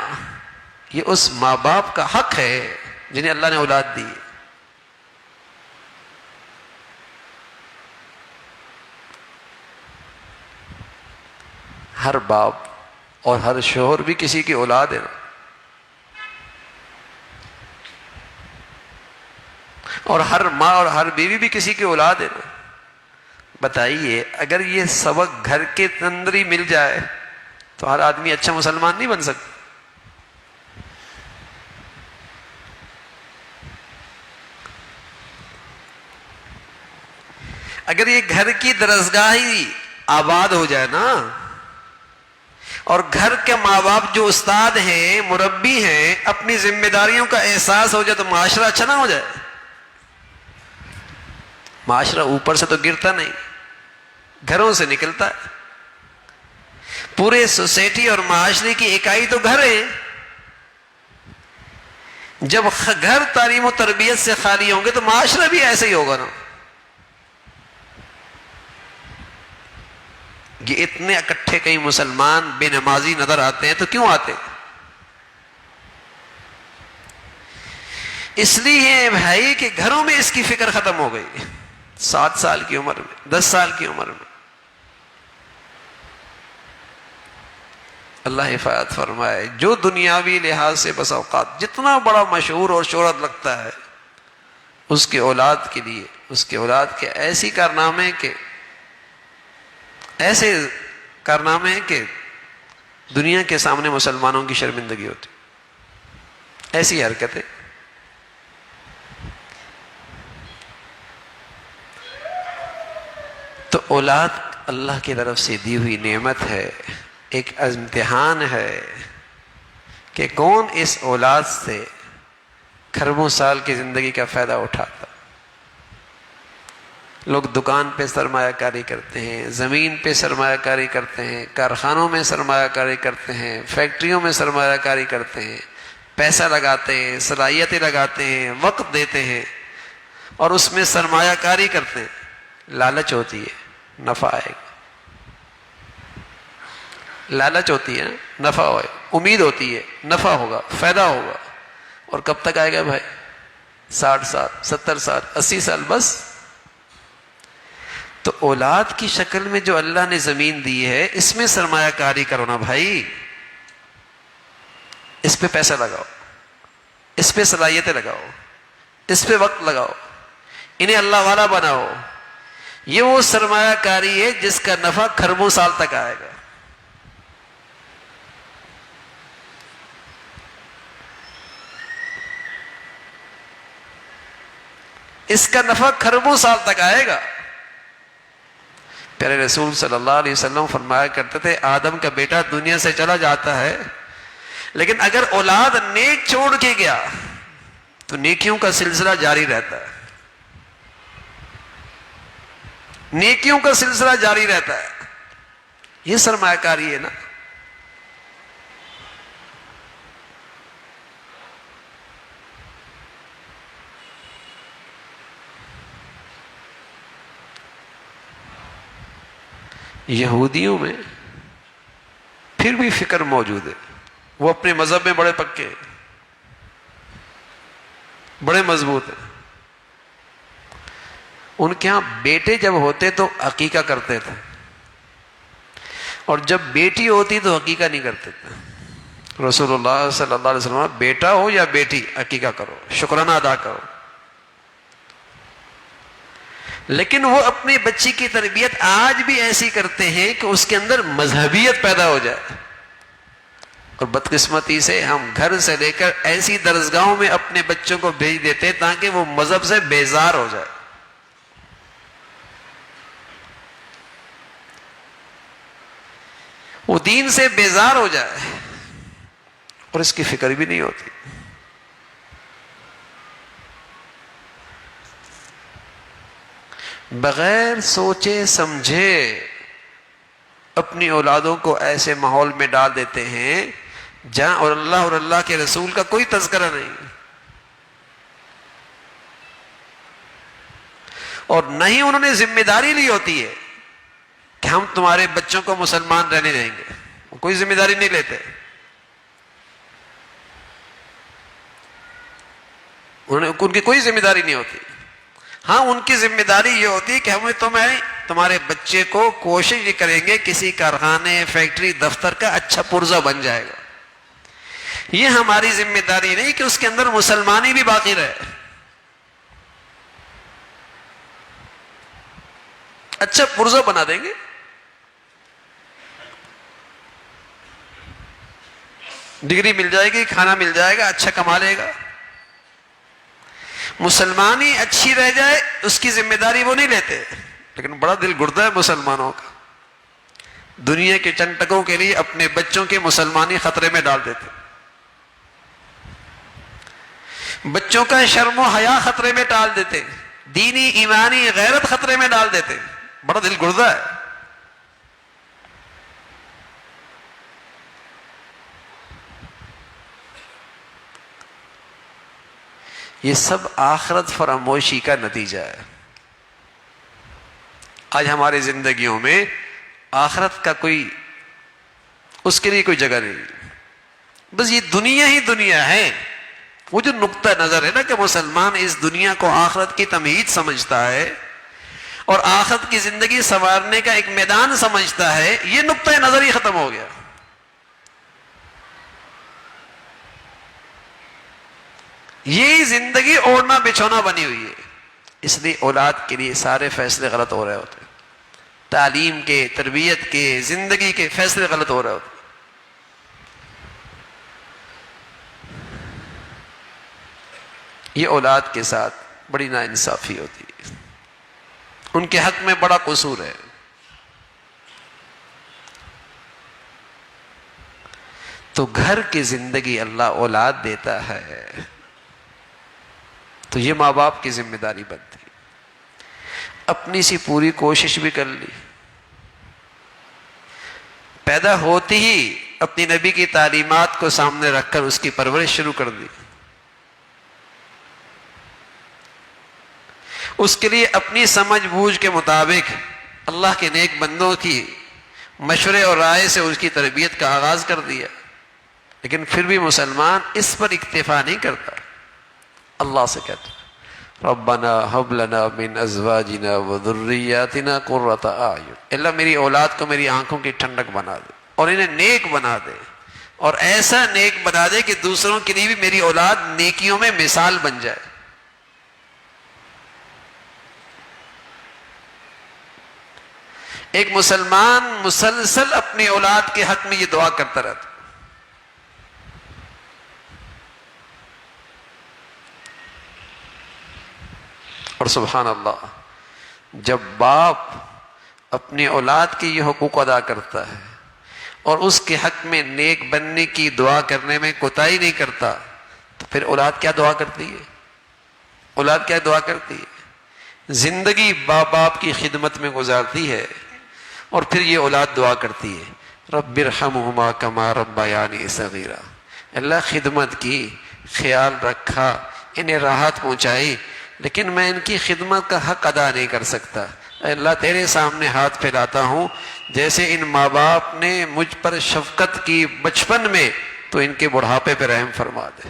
یہ اس ماں باپ کا حق ہے جنہیں اللہ نے اولاد دی. ہر باپ اور ہر شوہر بھی کسی کی اولاد ہے نا. اور ہر ماں اور ہر بیوی بھی کسی کی اولاد ہے نا. بتائیے اگر یہ سبق گھر کے اندر ہی مل جائے تو ہر آدمی اچھا مسلمان نہیں بن سکتا. اگر یہ گھر کی درسگاہ ہی آباد ہو جائے نا، اور گھر کے ماں باپ جو استاد ہیں، مربی ہیں، اپنی ذمہ داریوں کا احساس ہو جائے تو معاشرہ اچھا نہ ہو جائے. معاشرہ اوپر سے تو گرتا نہیں، گھروں سے نکلتا ہے. پورے سوسائٹی اور معاشرے کی اکائی تو گھر ہے. جب گھر تعلیم و تربیت سے خالی ہوں گے تو معاشرہ بھی ایسے ہی ہوگا نا. یہ اتنے اکٹھے کئی مسلمان بے نمازی نظر آتے ہیں تو کیوں آتے؟ اس لیے بھائی کہ گھروں میں اس کی فکر ختم ہو گئی. 7 سال کی عمر میں، 10 سال کی عمر میں. اللہ حفاظت فرمائے. جو دنیاوی لحاظ سے بس اوقات جتنا بڑا مشہور اور شہرت لگتا ہے، اس کے اولاد کے لیے، اس کے اولاد کے ایسی کارنامے کہ ایسے کارنامے ہیں کہ دنیا کے سامنے مسلمانوں کی شرمندگی ہوتی. ایسی حرکتیں. تو اولاد اللہ کی طرف سے دی ہوئی نعمت ہے، ایک امتحان ہے کہ کون اس اولاد سے کھربوں سال کی زندگی کا فائدہ اٹھاتا. لوگ دکان پہ سرمایہ کاری کرتے ہیں، زمین پہ سرمایہ کاری کرتے ہیں، کارخانوں میں سرمایہ کاری کرتے ہیں، فیکٹریوں میں سرمایہ کاری کرتے ہیں، پیسہ لگاتے ہیں، صلاحیتیں لگاتے ہیں، وقت دیتے ہیں اور اس میں سرمایہ کاری کرتے ہیں. لالچ ہوتی ہے نفع آئے گا. لالچ ہوتی ہے نفع ہوئے، امید ہوتی ہے نفع ہوگا، فائدہ ہوگا. اور کب تک آئے گا بھائی؟ 60 سال، 70 سال، 80 سال بس. تو اولاد کی شکل میں جو اللہ نے زمین دی ہے، اس میں سرمایہ کاری کرو نا بھائی. اس پہ پیسہ لگاؤ، اس پہ صلاحیتیں لگاؤ، اس پہ وقت لگاؤ، انہیں اللہ والا بناؤ. یہ وہ سرمایہ کاری ہے جس کا نفع کھربوں سال تک آئے گا. اس کا نفع کھربوں سال تک آئے گا. پیارے رسول صلی اللہ علیہ وسلم فرمایا کرتے تھے، آدم کا بیٹا دنیا سے چلا جاتا ہے، لیکن اگر اولاد نیک چھوڑ کے گیا تو نیکیوں کا سلسلہ جاری رہتا ہے. نیکیوں کا سلسلہ جاری رہتا ہے. یہ سرمایہ کاری ہے نا. یہودیوں میں پھر بھی فکر موجود ہے. وہ اپنے مذہب میں بڑے پکے ہیں، بڑے مضبوط ہیں. ان کے ہاں بیٹے جب ہوتے تو عقیقہ کرتے تھے، اور جب بیٹی ہوتی تو عقیقہ نہیں کرتے تھے۔ رسول اللہ صلی اللہ علیہ وسلم بیٹا ہو یا بیٹی عقیقہ کرو، شکرانہ ادا کرو۔ لیکن وہ اپنے بچی کی تربیت آج بھی ایسی کرتے ہیں کہ اس کے اندر مذہبیت پیدا ہو جائے، اور بدقسمتی سے ہم گھر سے لے کر ایسی درسگاہوں میں اپنے بچوں کو بھیج دیتے ہیں تاکہ وہ مذہب سے بیزار ہو جائے۔ وہ دین سے بیزار ہو جائے اور اس کی فکر بھی نہیں ہوتی۔ بغیر سوچے سمجھے اپنی اولادوں کو ایسے ماحول میں ڈال دیتے ہیں جہاں اور اللہ کے رسول کا کوئی تذکرہ نہیں، اور نہ ہی انہوں نے ذمہ داری لی ہوتی ہے کہ ہم تمہارے بچوں کو مسلمان رہنے دیں گے۔ وہ کوئی ذمہ داری نہیں لیتے، ان کی کوئی ذمہ داری نہیں ہوتی۔ ہاں ان کی ذمہ داری یہ ہوتی ہے کہ ہمیں تمہارے بچے کو کوشش یہ کریں گے کسی کارخانے، فیکٹری، دفتر کا اچھا پرزہ بن جائے گا۔ یہ ہماری ذمہ داری نہیں کہ اس کے اندر مسلمانی بھی باقی رہے، اچھا پرزہ بنا دیں گے۔ ڈگری مل جائے گی، کھانا مل جائے گا، اچھا کما لے گا، مسلمانی اچھی رہ جائے اس کی ذمہ داری وہ نہیں لیتے۔ لیکن بڑا دل گردہ ہے مسلمانوں کا، دنیا کے چند ٹکوں کے لیے اپنے بچوں کی مسلمانی خطرے میں ڈال دیتے، بچوں کا شرم و حیا خطرے میں ڈال دیتے، دینی ایمانی غیرت خطرے میں ڈال دیتے۔ بڑا دل گردہ ہے۔ یہ سب آخرت فراموشی کا نتیجہ ہے۔ آج ہماری زندگیوں میں آخرت کا اس کے لیے کوئی جگہ نہیں، بس یہ دنیا ہی دنیا ہے۔ وہ جو نقطہ نظر ہے نا کہ مسلمان اس دنیا کو آخرت کی تمہید سمجھتا ہے اور آخرت کی زندگی سنوارنے کا ایک میدان سمجھتا ہے، یہ نقطہ نظر ہی ختم ہو گیا۔ یہی زندگی اوڑھنا بچھونا بنی ہوئی ہے۔ اس لیے اولاد کے لیے سارے فیصلے غلط ہو رہے ہوتے ہیں، تعلیم کے، تربیت کے، زندگی کے فیصلے غلط ہو رہے ہوتے ہیں۔ یہ اولاد کے ساتھ بڑی ناانصافی ہوتی ہے، ان کے حق میں بڑا قصور ہے۔ تو گھر کی زندگی اللہ اولاد دیتا ہے تو یہ ماں باپ کی ذمہ داری بنتی ہے۔ اپنی سی پوری کوشش بھی کر لی، پیدا ہوتی ہی اپنی نبی کی تعلیمات کو سامنے رکھ کر اس کی پرورش شروع کر دی، اس کے لیے اپنی سمجھ بوجھ کے مطابق اللہ کے نیک بندوں کی مشورے اور رائے سے اس کی تربیت کا آغاز کر دیا، لیکن پھر بھی مسلمان اس پر اکتفا نہیں کرتا، اللہ سے کہتا ربنا ہب لنا من ازواجنا وذریاتنا قرۃ اعین، اللہ میری اولاد کو میری آنکھوں کی ٹھنڈک بنا دے اور انہیں نیک بنا دے، اور ایسا نیک بنا دے کہ دوسروں کے لیے بھی میری اولاد نیکیوں میں مثال بن جائے۔ ایک مسلمان مسلسل اپنی اولاد کے حق میں یہ دعا کرتا رہتا، اور سبحان اللہ جب باپ اپنی اولاد کے یہ حقوق ادا کرتا ہے اور اس کے حق میں نیک بننے کی دعا کرنے میں کوتاہی نہیں کرتا تو پھر اولاد کیا دعا کرتی ہے؟ اولاد کیا دعا کرتی ہے؟ زندگی باپ باپ کی خدمت میں گزارتی ہے، اور پھر یہ اولاد دعا کرتی ہے رب ارحمہما کما ربیانی صغیرا، اللہ خدمت کی، خیال رکھا، انہیں راحت پہنچائی، لیکن میں ان کی خدمت کا حق ادا نہیں کر سکتا، اے اللہ تیرے سامنے ہاتھ پھیلاتا ہوں، جیسے ان ماں باپ نے مجھ پر شفقت کی بچپن میں تو ان کے بڑھاپے پہ رحم فرما دے۔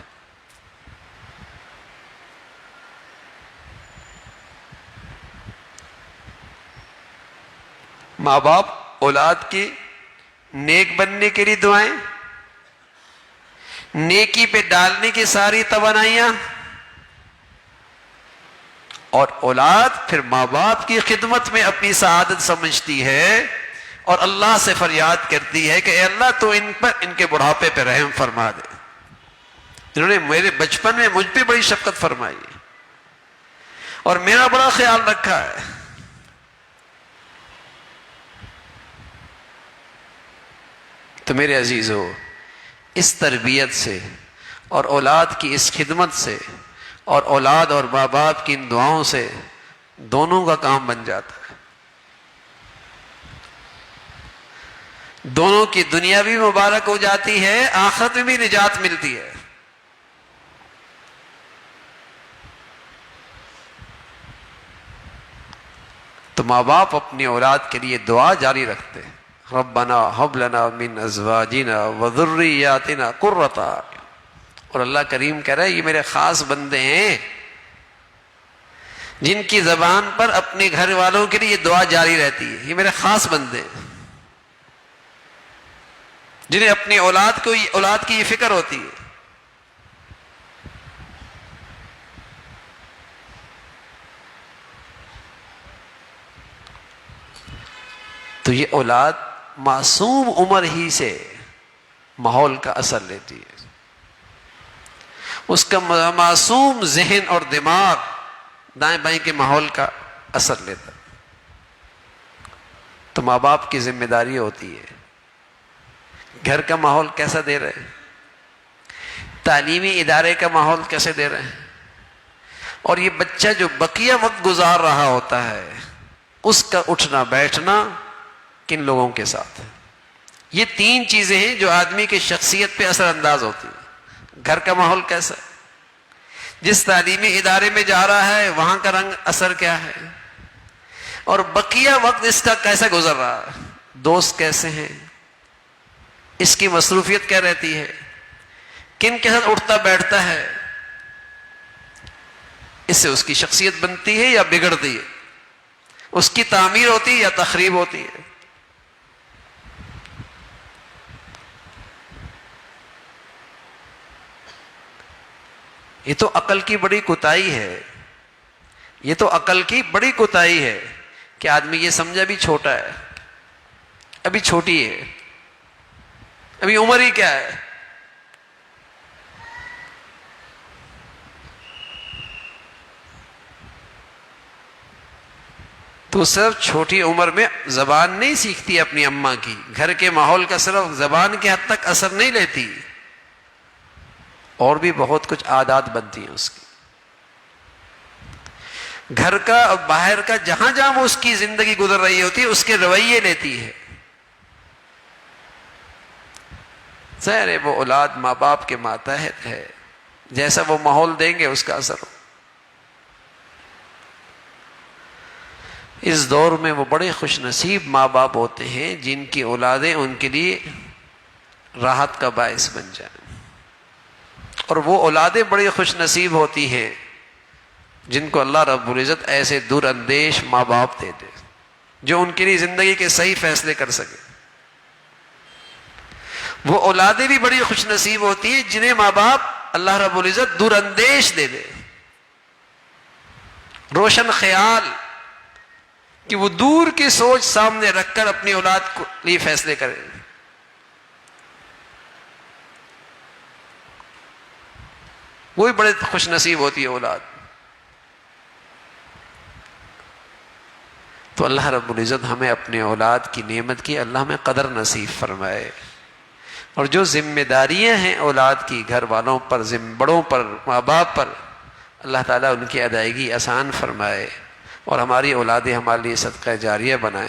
ماں باپ اولاد کی نیک بننے کے لیے دعائیں، نیکی پہ ڈالنے کی ساری توانائیاں، اور اولاد پھر ماں باپ کی خدمت میں اپنی سعادت سمجھتی ہے اور اللہ سے فریاد کرتی ہے کہ اے اللہ تو ان پر، ان کے بڑھاپے پہ رحم فرما دے، انہوں نے میرے بچپن میں مجھ پہ بڑی شفقت فرمائی اور میرا بڑا خیال رکھا ہے۔ تو میرے عزیزو، اس تربیت سے اور اولاد کی اس خدمت سے اور اولاد اور ماں باپ کی ان دعاؤں سے دونوں کا کام بن جاتا ہے، دونوں کی دنیا بھی مبارک ہو جاتی ہے، آخرت میں بھی نجات ملتی ہے۔ تو ماں باپ اپنی اولاد کے لیے دعا جاری رکھتے ہیں، ربنا ہب لنا من ازواجنا وذریاتنا قرۃ اعین، اور اللہ کریم کہہ رہا ہے یہ میرے خاص بندے ہیں جن کی زبان پر اپنے گھر والوں کے لیے یہ دعا جاری رہتی ہے، یہ میرے خاص بندے ہیں جنہیں اپنی اولاد کی یہ فکر ہوتی ہے۔ تو یہ اولاد معصوم عمر ہی سے ماحول کا اثر لیتی ہے، اس کا معصوم ذہن اور دماغ دائیں بائیں کے ماحول کا اثر لیتا ہے۔ تو ماں باپ کی ذمہ داری ہوتی ہے گھر کا ماحول کیسا دے رہے ہیں، تعلیمی ادارے کا ماحول کیسے دے رہے ہیں، اور یہ بچہ جو بقیہ وقت گزار رہا ہوتا ہے اس کا اٹھنا بیٹھنا کن لوگوں کے ساتھ ہے۔ یہ تین چیزیں ہیں جو آدمی کی شخصیت پہ اثر انداز ہوتی ہیں۔ گھر کا ماحول کیسا ہے، جس تعلیمی ادارے میں جا رہا ہے وہاں کا رنگ اثر کیا ہے، اور بقیہ وقت اس کا کیسا گزر رہا ہے، دوست کیسے ہیں، اس کی مصروفیت کیا رہتی ہے، کن کے ساتھ اٹھتا بیٹھتا ہے، اس سے اس کی شخصیت بنتی ہے یا بگڑتی ہے، اس کی تعمیر ہوتی ہے یا تخریب ہوتی ہے۔ یہ تو عقل کی بڑی کوتاہی ہے، یہ تو عقل کی بڑی کوتاہی ہے کہ آدمی یہ سمجھا بھی چھوٹا ہے، ابھی چھوٹی ہے، ابھی عمر ہی کیا ہے، تو صرف چھوٹی عمر میں زبان نہیں سیکھتی اپنی اماں کی، گھر کے ماحول کا صرف زبان کے حد تک اثر نہیں لیتی، اور بھی بہت کچھ عادات بنتی ہیں اس کی، گھر کا اور باہر کا، جہاں جہاں وہ اس کی زندگی گزر رہی ہوتی ہے اس کے رویے لیتی ہے۔ ظاہر ہے وہ اولاد ماں باپ کے ماتحت ہے، جیسا وہ ماحول دیں گے اس کا اثر ہو۔ اس دور میں وہ بڑے خوش نصیب ماں باپ ہوتے ہیں جن کی اولادیں ان کے لیے راحت کا باعث بن جائیں، اور وہ اولادیں بڑی خوش نصیب ہوتی ہیں جن کو اللہ رب العزت ایسے دور اندیش ماں باپ دے دے جو ان کے لیے زندگی کے صحیح فیصلے کر سکے۔ وہ اولادیں بھی بڑی خوش نصیب ہوتی ہیں جنہیں ماں باپ اللہ رب العزت دور اندیش دے دے، روشن خیال، کہ وہ دور کی سوچ سامنے رکھ کر اپنی اولاد کو لیے فیصلے کرے۔ وہ بھی بڑے خوش نصیب ہوتی ہے اولاد۔ تو اللہ رب العزت ہمیں اپنے اولاد کی نعمت کی اللہ ہمیں قدر نصیب فرمائے، اور جو ذمہ داریاں ہیں اولاد کی گھر والوں پر، بڑوں پر، ماں باپ پر، اللہ تعالیٰ ان کی ادائیگی آسان فرمائے اور ہماری اولادیں ہمارے لیے صدقہ جاریہ بنائے۔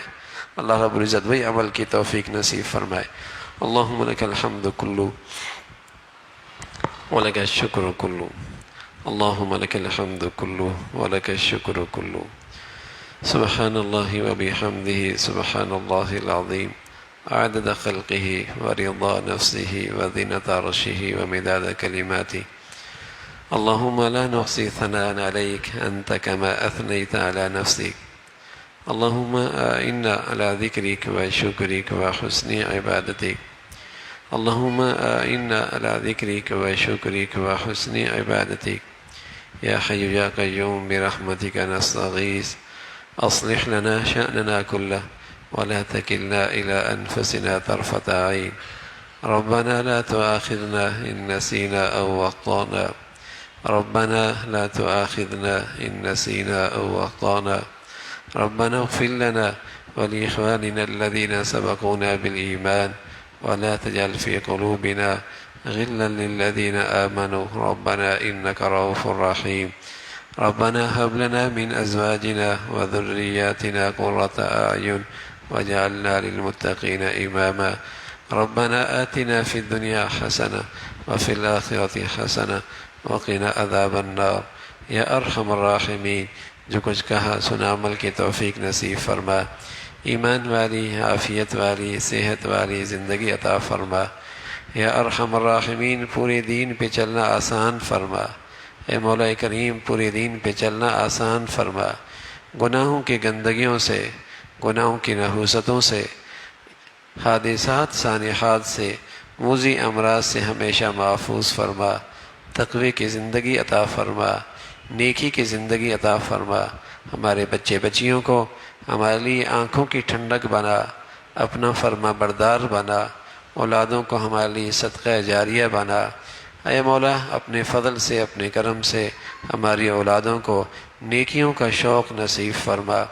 اللہ رب العزت وہی عمل کی توفیق نصیب فرمائے۔ اللہم لک الحمد کلو ولک الشکر کلو، اللہم لک الحمد کلو ولک الشکر کلو، سبحان اللہ وبحمدہ سبحان اللہ العظیم، عدد خلقہ ورضا نفسہ وزنۃ عرشہ ومداد کلماتہ، اللهم لا نحصي ثناء عليك أنت كما أثنيت على نفسك، اللهم إنا على ذكرك وشكرك وحسن عبادتك اللهم إنا على ذكرك وشكرك وحسن عبادتك يا حي يا قيوم برحمتك نستغيث أصلح لنا شأننا كله ولا تكلنا إلى أنفسنا طرفة عين ربنا لا تؤاخذنا إن نسينا أو أخطأنا ربنا لا تؤاخذنا إن نسينا أو أخطأنا ربنا اغفر لنا ولإخواننا الذين سبقونا بالإيمان ولا تجعل في قلوبنا غلا للذين آمنوا ربنا إنك رؤوف رحيم ربنا هب لنا من أزواجنا وذرياتنا قرة أعين واجعلنا للمتقين إماما ربنا آتنا في الدنيا حسنة وفي الآخرة حسنة وقنا عذاب النار یا ارحم الراحمین جو کچھ کہا سنا عمل کی توفیق نصیب فرما ایمان والی عافیت والی صحت والی زندگی عطا فرما یا ارحم الراحمین پورے دین پہ چلنا آسان فرما اے مولا کریم پورے دین پہ چلنا آسان فرما گناہوں کی گندگیوں سے گناہوں کی نحوستوں سے حادثات سانحات سے موذی امراض سے ہمیشہ محفوظ فرما تقوی کی زندگی عطا فرما نیکی کی زندگی عطا فرما ہمارے بچے بچیوں کو ہماری آنکھوں کی ٹھنڈک بنا اپنا فرما بردار بنا اولادوں کو ہماری صدقہ جاریہ بنا اے مولا اپنے فضل سے اپنے کرم سے ہماری اولادوں کو نیکیوں کا شوق نصیب فرما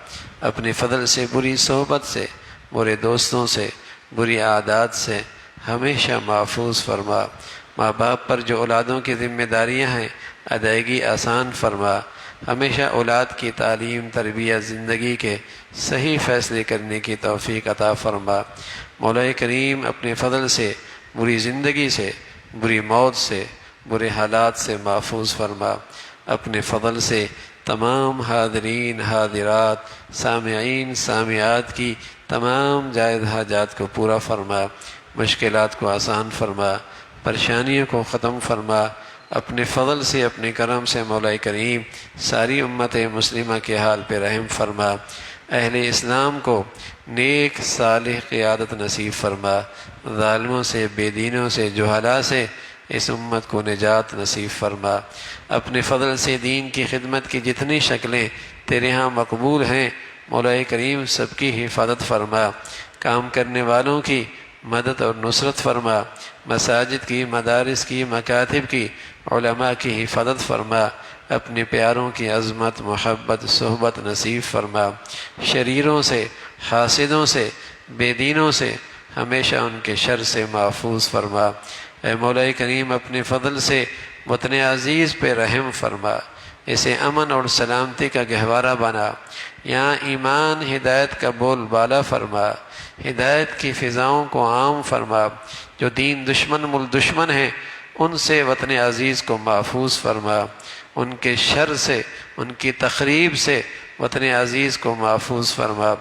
اپنے فضل سے بری صحبت سے برے دوستوں سے بری عادات سے ہمیشہ محفوظ فرما ماں باپ پر جو اولادوں کی ذمہ داریاں ہیں ادائیگی آسان فرما ہمیشہ اولاد کی تعلیم تربیت زندگی کے صحیح فیصلے کرنے کی توفیق عطا فرما مولا کریم اپنے فضل سے بری زندگی سے بری موت سے برے حالات سے محفوظ فرما اپنے فضل سے تمام حاضرین حاضرات سامعین سامعات کی تمام جائز حاجات کو پورا فرما مشکلات کو آسان فرما پریشانیوں کو ختم فرما اپنے فضل سے اپنے کرم سے مولا کریم ساری امت مسلمہ کے حال پہ رحم فرما اہل اسلام کو نیک صالح قیادت نصیب فرما ظالموں سے بے دینوں سے جہلاء سے اس امت کو نجات نصیب فرما اپنے فضل سے دین کی خدمت کی جتنی شکلیں تیرے ہاں مقبول ہیں مولا کریم سب کی حفاظت فرما کام کرنے والوں کی مدد اور نصرت فرما مساجد کی مدارس کی مکاتب کی علماء کی حفاظت فرما اپنے پیاروں کی عظمت محبت صحبت نصیب فرما شریروں سے حاسدوں سے بے دینوں سے ہمیشہ ان کے شر سے محفوظ فرما اے مولا کریم اپنے فضل سے وطن عزیز پہ رحم فرما اسے امن اور سلامتی کا گہوارہ بنا یہاں ایمان ہدایت کا بول بالا فرما ہدایت کی فضاؤں کو عام فرما جو دین دشمن مل دشمن ہیں ان سے وطن عزیز کو محفوظ فرما ان کے شر سے ان کی تخریب سے وطن عزیز کو محفوظ فرما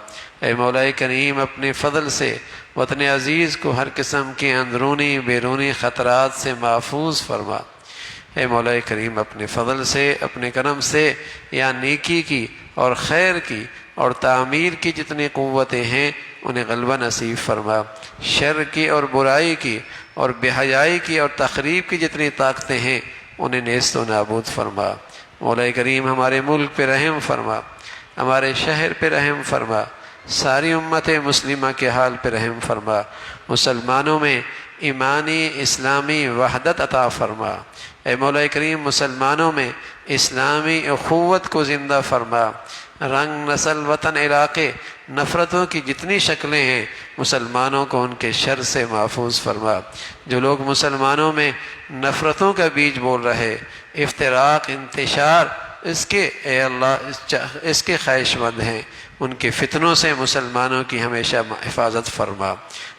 اے مولا کریم اپنے فضل سے وطن عزیز کو ہر قسم کے اندرونی بیرونی خطرات سے محفوظ فرما اے مولا کریم اپنے فضل سے اپنے کرم سے یا نیکی کی اور خیر کی اور تعمیر کی جتنی قوتیں ہیں انہیں غلبہ نصیب فرما شر کی اور برائی کی اور بے حیائی کی اور تخریب کی جتنی طاقتیں ہیں انہیں نیست و نابود فرما مولا کریم ہمارے ملک پہ رحم فرما ہمارے شہر پہ رحم فرما ساری امت مسلمہ کے حال پہ رحم فرما مسلمانوں میں ایمانی اسلامی وحدت عطا فرما اے مولا کریم مسلمانوں میں اسلامی اخوت کو زندہ فرما رنگ نسل وطن علاقے نفرتوں کی جتنی شکلیں ہیں مسلمانوں کو ان کے شر سے محفوظ فرما جو لوگ مسلمانوں میں نفرتوں کا بیج بول رہے افتراق انتشار اس کے اے اللہ اس کے خواہش مند ہیں ان کے فتنوں سے مسلمانوں کی ہمیشہ حفاظت فرما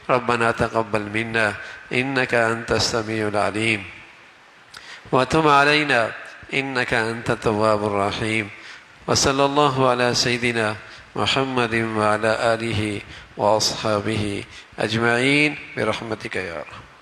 ربنا تقبل منا انك انت السميع العليم وتب علينا انك انت التواب الرحيم وصلى الله على سيدنا محمد وعلى آله وأصحابه أجمعين برحمتك يا رب.